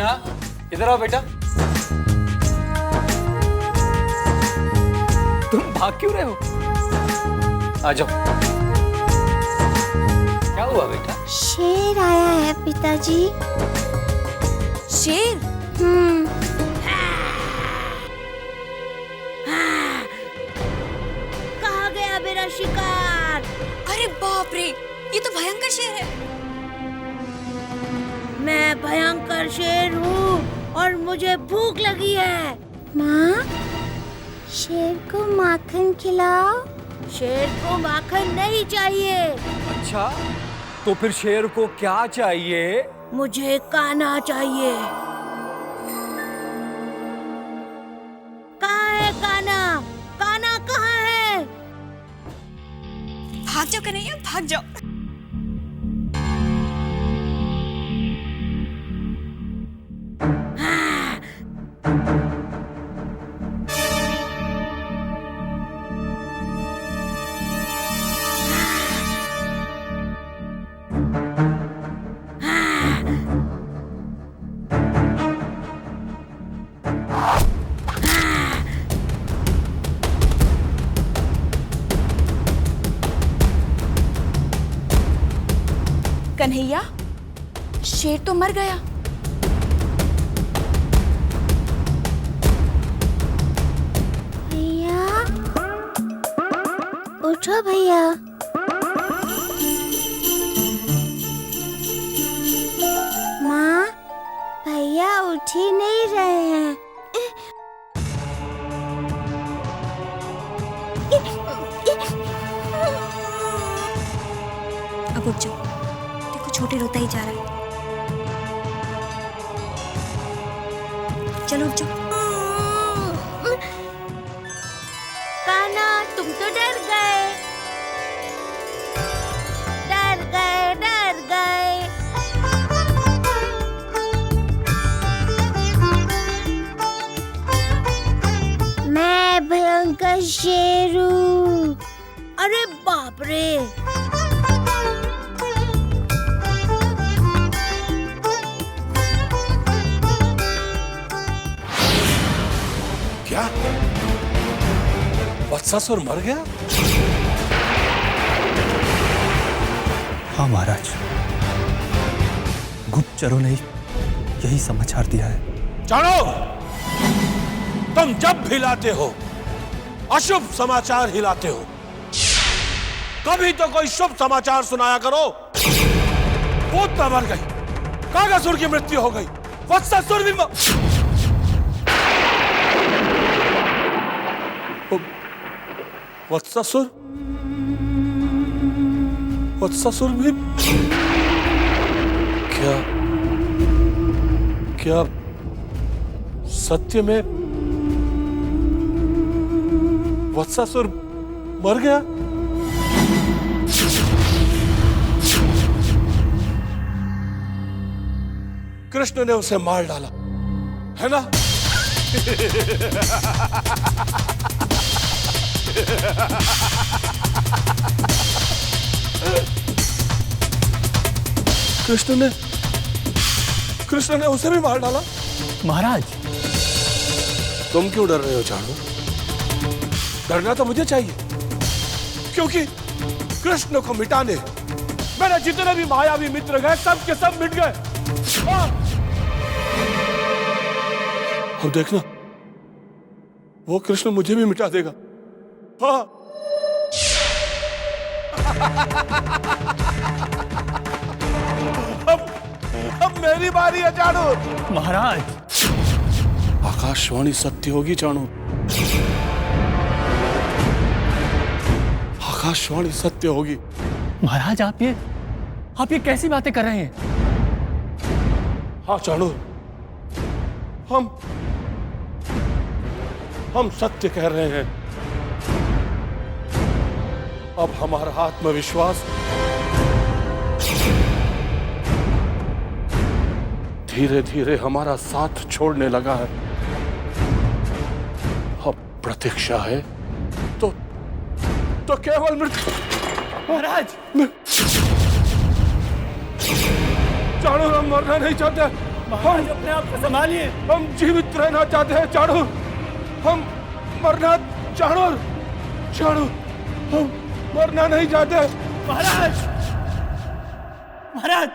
कृष्णा इधर आओ बेटा। तुम भाग क्यों रहे हो? आ जाओ। क्या हुआ बेटा? शेर आया है पिताजी। शेर? कहाँ गया मेरा शिकार? अरे बाप रे, ये तो भयंकर शेर है। मैं भयंकर शेर हूँ और मुझे भूख लगी है। माँ, शेर को माखन खिलाओ। शेर को माखन नहीं चाहिए। अच्छा, तो फिर शेर को क्या चाहिए? मुझे कान्हा चाहिए। कहाँ है कान्हा? कान्हा कहाँ है? भाग जाओ कन्हैया, भाग जाओ। कन्हैया, शेर तो मर गया। भैया, उठो भैया। माँ, भैया उठ ही नहीं रहे हैं। अब उठ जाओ, देखो छोटे रोता ही जा रहा है। चलो उठ जाओ। कान्हा, तुम तो डर गए। डर गए, डर गए। मैं भयंकर शेर हूँ। अरे बाप रे! क्या वत्सासुर मर गया? हाँ महाराज, गुप्तचरों ने यही समाचार दिया है। जानो, तुम जब भी लाते हो अशुभ समाचार ही लाते हो। कभी तो कोई शुभ समाचार सुनाया करो। पूतना मर गई, कागासुर की मृत्यु हो गई, वत्सासुर भी वत्सासुर वत्सासुर भी क्या क्या सत्य में वत्सासुर मर गया? कृष्ण ने उसे मार डाला, है ना? कृष्ण ने उसे भी मार डाला। महाराज, तुम क्यों डर रहे हो जानू? डरना तो मुझे चाहिए, क्योंकि कृष्ण को मिटाने मेरे जितने भी मायावी मित्र गए, सब के सब मिट गए। अब देखना, वो कृष्ण मुझे भी मिटा देगा। हाँ। अब मेरी बारी है जानू। महाराज, आकाशवाणी सत्य होगी जानू। आकाशवाणी सत्य होगी। महाराज, आप ये कैसी बातें कर रहे हैं? हाँ जानू, हम सत्य कह रहे हैं। अब हमारा आत्मविश्वास धीरे धीरे हमारा साथ छोड़ने लगा है। अब प्रतीक्षा है तो केवल मृत्यु। महाराज, जानू, हम मरना नहीं चाहते, महाराज अपने आप को संभालिए। हम जीवित रहना चाहते हैं चाणू, हम मरना चाणू, चाणू हम मरना नहीं चाहते। महाराज, महाराज,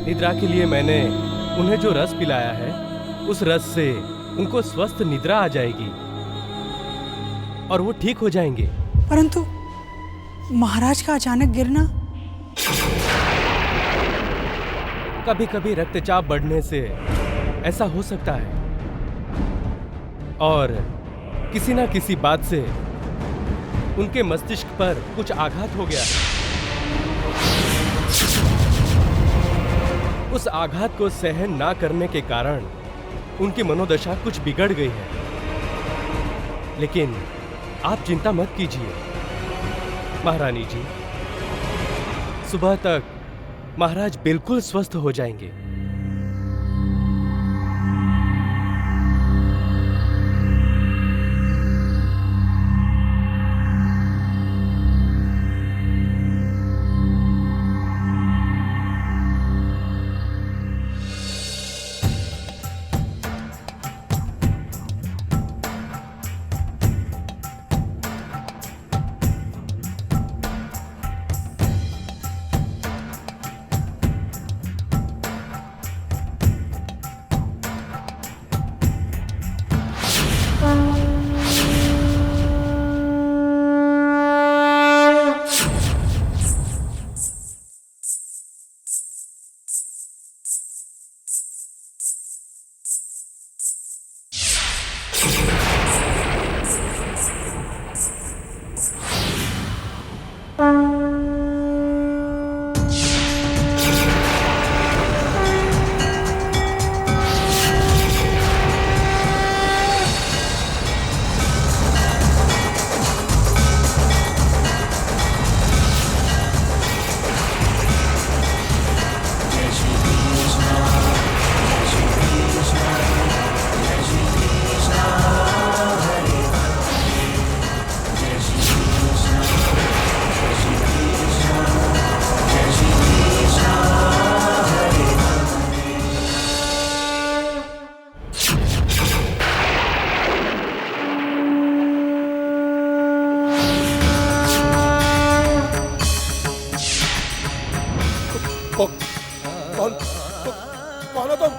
निद्रा के लिए मैंने उन्हें जो रस पिलाया है, उस रस से उनको स्वस्थ निद्रा आ जाएगी और वो ठीक हो जाएंगे। परंतु महाराज का अचानक गिरना। कभी कभी रक्तचाप बढ़ने से ऐसा हो सकता है और किसी ना किसी बात से उनके मस्तिष्क पर कुछ आघात हो गया है। उस आघात को सहन ना करने के कारण उनकी मनोदशा कुछ बिगड़ गई है। लेकिन आप चिंता मत कीजिए महारानी जी, सुबह तक महाराज बिल्कुल स्वस्थ हो जाएंगे। कौन हो तुम?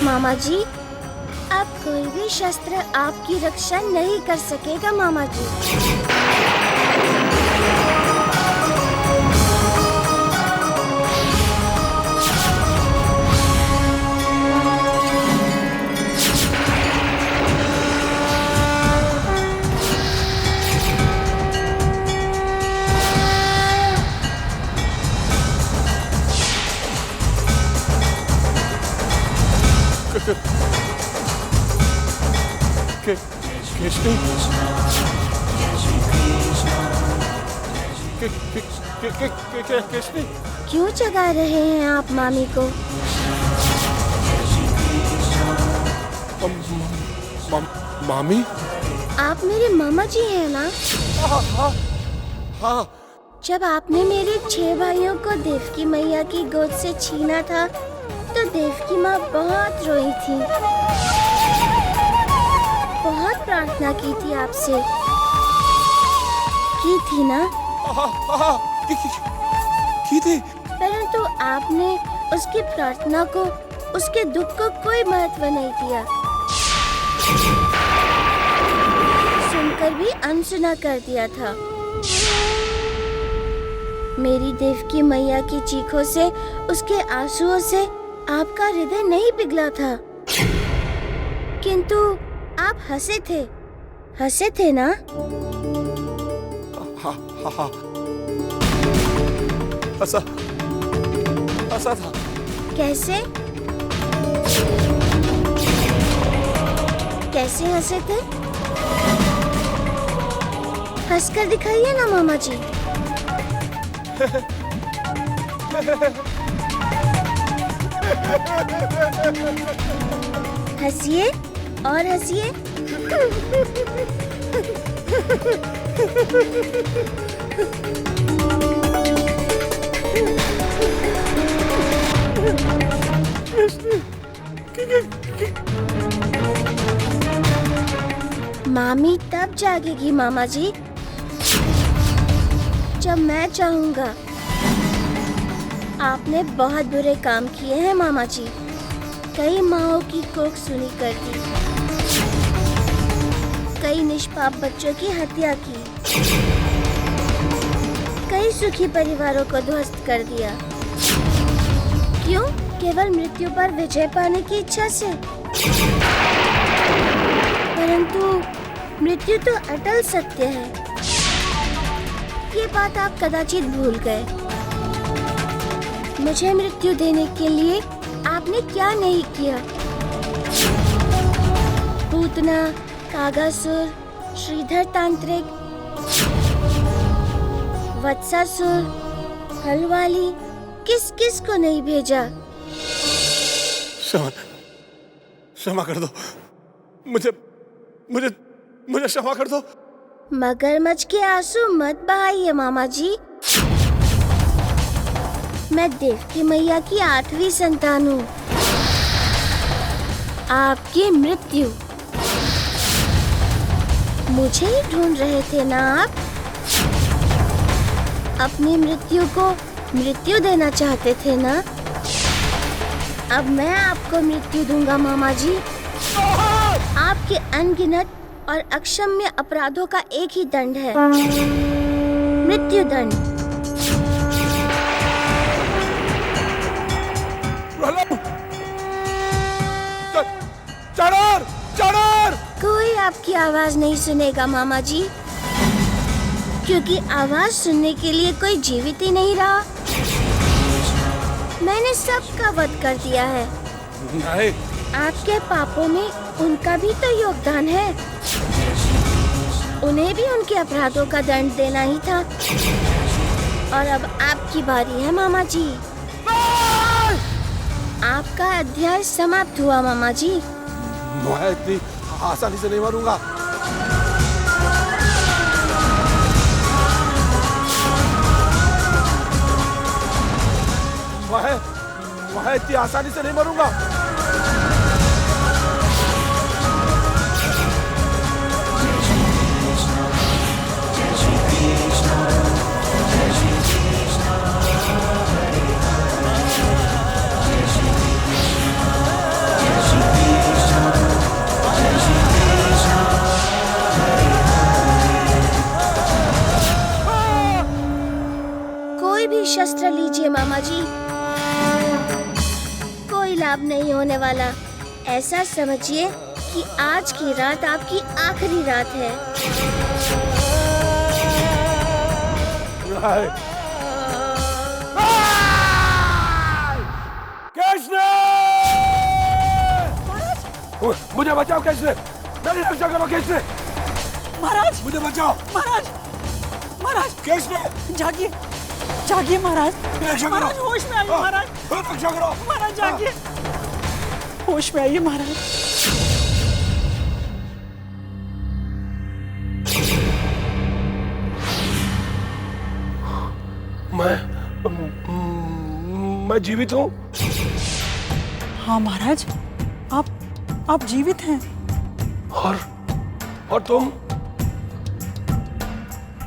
मामा जी, अब कोई भी शस्त्र आपकी रक्षा नहीं कर सकेगा मामा जी। केशनी, क्यों जगा रहे हैं आप मामी को? मामी? आप मेरे मामा जी हैं ना? हाँ। जब आपने मेरे 6 भाइयों को देवकी मैया की गोद से छीना था, तो देवकी माँ बहुत रोई थी, बहुत प्रार्थना की थी आपसे, की थी ना? की थी। परंतु आपने उसकी प्रार्थना को, उसके दुख को कोई महत्व नहीं दिया, सुनकर भी अनसुना कर दिया था। मेरी देवकी मैया की चीखों से, उसके आंसुओं से आपका हृदय नहीं पिघला था, किंतु आप हंसे थे ना? हाँ। हंसा था। कैसे हंसे थे? हंसकर दिखाइए ना मामा जी। हंसिए और हंसिए। मामी तब जागेगी मामा जी जब मैं चाहूंगा। आपने बहुत बुरे काम किए हैं मामा जी। कई माओं की कोख सुनी कर दी, कई निष्पाप बच्चों की हत्या की, कई सुखी परिवारों को ध्वस्त कर दिया। क्यों? केवल मृत्यु पर विजय पाने की इच्छा से। परंतु मृत्यु तो अटल सत्य है। ये बात आप कदाचित भूल गए। मुझे मृत्यु देने के लिए आपने क्या नहीं किया। पूतना, कागासुर, श्रीधर तांत्रिक, वत्सासुर, हलवाली, किस किस को नहीं भेजा। क्षमा कर दो। मुझे मुझे मुझे क्षमा कर दो। मगरमच्छ के आंसू मत बहाइए मामा जी। मैं देवकी मैया की 8वीं संतान हूँ। आपकी मृत्यु मुझे ही ढूंढ रहे थे ना आप? अपनी मृत्यु को मृत्यु देना चाहते थे ना? अब मैं आपको मृत्यु दूंगा मामा जी। आपके अनगिनत और अक्षम्य अपराधों का एक ही दंड है, मृत्यु दंड। चढ़र, चढ़र! कोई आपकी आवाज नहीं सुनेगा मामा जी, क्योंकि आवाज सुनने के लिए कोई जीवित ही नहीं रहा। मैंने सबका वध कर दिया है। नहीं। आपके पापों में उनका भी तो योगदान है। उन्हें भी उनके अपराधों का दंड देना ही था। और अब आपकी बारी है मामा जी। आपका अध्याय समाप्त हुआ मामा जी। मैं इतनी आसानी से नहीं मरूंगा। मैं इतनी आसानी से नहीं मरूंगा। कोई भी शस्त्र लीजिए मामा जी, कोई लाभ नहीं होने वाला। ऐसा समझिए कि आज की रात आपकी आखिरी रात है। कृष्ण! मुझे बचाओ कृष्ण! मेरी रक्षा करो कृष्ण! महाराज, मुझे बचाओ महाराज, महाराज, कृष्ण! जागिए, जागिए महाराज। रक्षा करो। महाराज होश में आइए महाराज। रक्षा करो महाराज, जागिए, होश में आइए महाराज। मैं जीवित हूँ। हाँ महाराज, आप जीवित हैं। और तुम?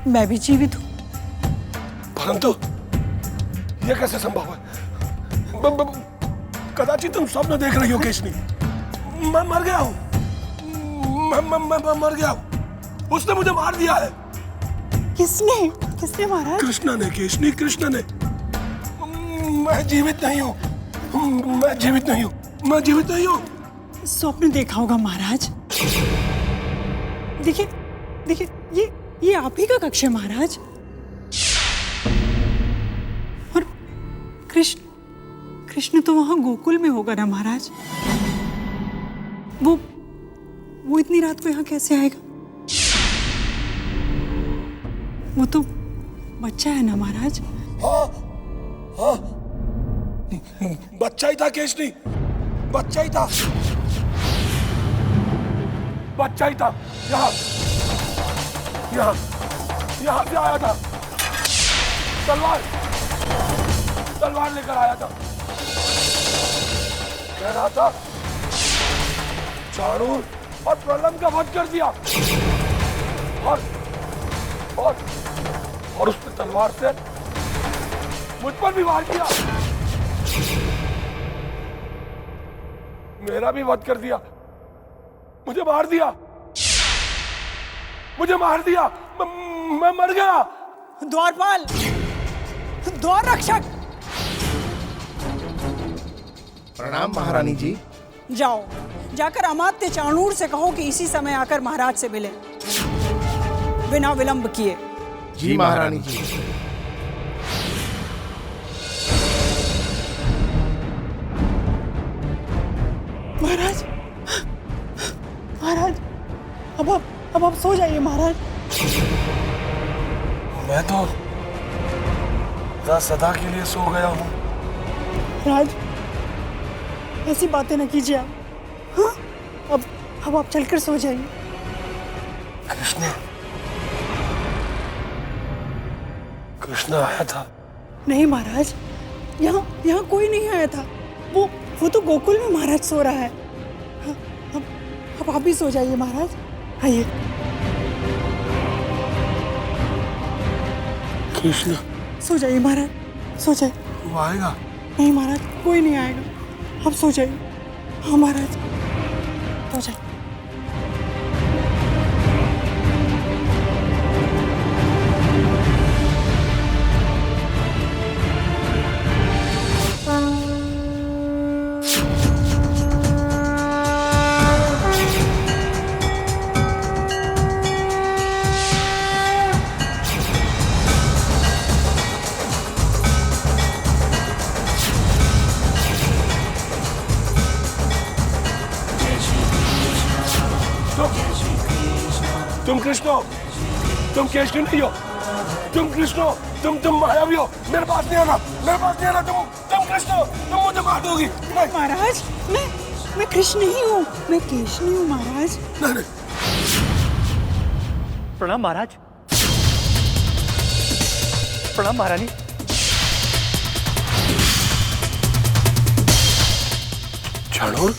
मैं भी जीवित हूँ। परंतु यह कैसे संभव है? कदाचित तुम स्वप्न देख रही हो केशनी। मैं मर गया हूँ। मैं मर गया हूँ। उसने मुझे मार दिया है। किसने महाराज? कृष्णा ने केशनी, कृष्णा ने। मैं जीवित नहीं हूँ। मैं जीवित नहीं हूँ। मैं जीवित नहीं हूँ। स्वप्न देखा होगा महाराज। देखिए, ये आप ही का कक्ष है महाराज। और कृष्ण तो वहां गोकुल में होगा ना महाराज। वो इतनी रात को यहाँ कैसे आएगा? वो तो बच्चा है ना महाराज। हाँ, बच्चा ही था केशनी, बच्चा ही था, बच्चा ही था। यहाँ यहाँ यहाँ से आया था, तलवार लेकर आया था। कह रहा था चाणूर और प्रलंब का वध कर दिया, और उसने तलवार से मुझ पर भी वार किया, मेरा भी वध कर दिया, मुझे मार दिया, मैं मर गया। द्वारपाल, द्वार रक्षक, प्रणाम महारानी जी। जाओ, जाकर अमात्य चाणूर से कहो कि इसी समय आकर महाराज से मिले, बिना विलंब किए। जी महारानी जी। महाराज, महाराज, अब आप सो जाइए महाराज। मैं तो सदा के लिए सो गया हूँ। राज, ऐसी बातें न कीजिए आप। हाँ? अब आप चलकर सो जाइए। कृष्ण आया था? नहीं महाराज, यहाँ कोई नहीं आया था। वो तो गोकुल में महाराज सो रहा है। हाँ, अब आप भी सो जाइए महाराज। आइए। कृष्ण, सो जाइए महाराज, सो जाइए। वो आएगा? नहीं महाराज, कोई नहीं आएगा, आप सो जाइए। हाँ महाराज, सो जाइए। तुम कृष्ण हो, तुम केशनी नहीं हो, तुम कृष्ण हो, तुम मायावी हो। मेरे पास नहीं आना, तुम कृष्ण हो, तुम मुझे मार दोगी। महाराज, मैं कृष्ण ही हूँ, मैं केशनी हूँ महाराज। नहीं। प्रणाम महाराज। प्रणाम महारानी। चाणूर,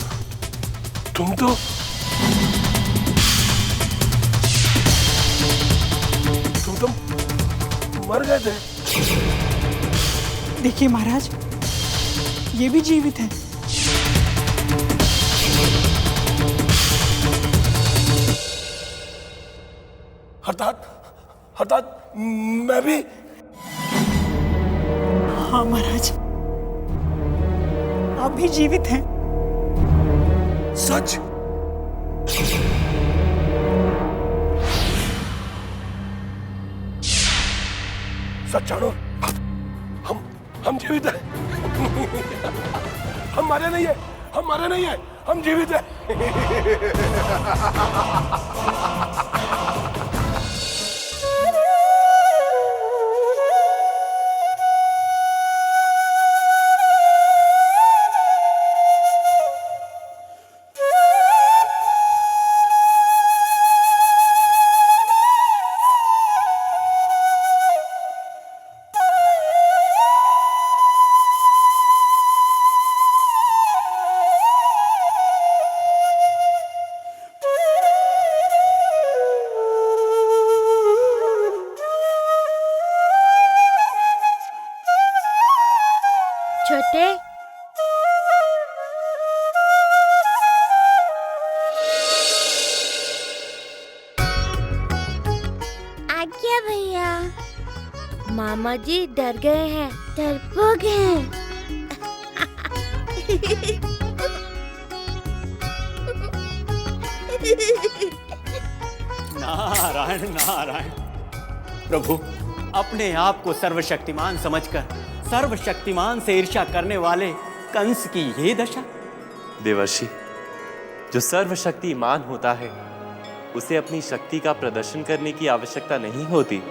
तुम तो मर गए थे। देखिए महाराज, ये भी जीवित है। अर्थात मैं भी? हाँ महाराज, आप भी जीवित हैं। सच? चाणूर, हम जीवित हैं। हम मरे नहीं है, हम जीवित हैं। छोटे, आज्ञा भैया। मामा जी डर गए हैं, डरपोक हैं। नारायण नारायण। प्रभु, अपने आप को सर्वशक्तिमान समझकर सर्वशक्तिमान से ईर्ष्या करने वाले कंस की ये दशा। देवर्षि, जो सर्वशक्तिमान होता है उसे अपनी शक्ति का प्रदर्शन करने की आवश्यकता नहीं होती।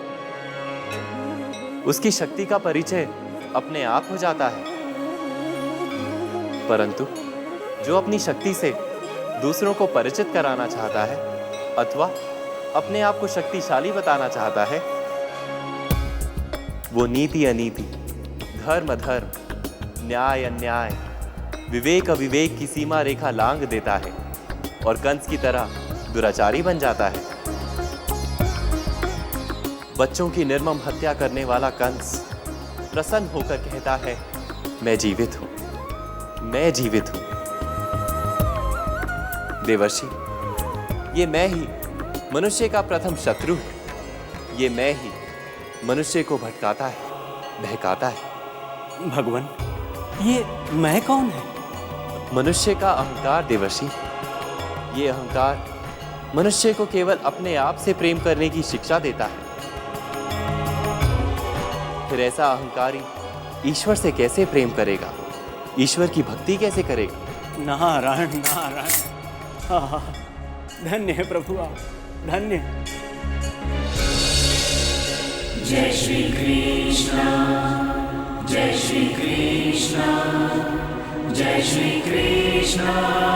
उसकी शक्ति का परिचय अपने आप हो जाता है। परंतु जो अपनी शक्ति से दूसरों को परिचित कराना चाहता है अथवा अपने आप को शक्तिशाली बताना चाहता है, वो नीति अनीति, धर्म अधर्म, न्याय अन्याय, विवेक अविवेक की सीमा रेखा लांघ देता है और कंस की तरह दुराचारी बन जाता है। बच्चों की निर्मम हत्या करने वाला कंस प्रसन्न होकर कहता है, मैं जीवित हूं, मैं जीवित हूं। देवर्षि, ये मैं ही मनुष्य का प्रथम शत्रु है। ये मैं ही मनुष्य को भटकाता है, बहकाता है। भगवान, ये मैं कौन है? मनुष्य का अहंकार देवर्षि। ये अहंकार मनुष्य को केवल अपने आप से प्रेम करने की शिक्षा देता है। फिर ऐसा अहंकारी ईश्वर से कैसे प्रेम करेगा, ईश्वर की भक्ति कैसे करेगा? नारायण नारायण। हाँ, धन्य है प्रभु आप, धन्य। जय श्री कृष्ण, जय श्री कृष्ण, जय श्री कृष्ण।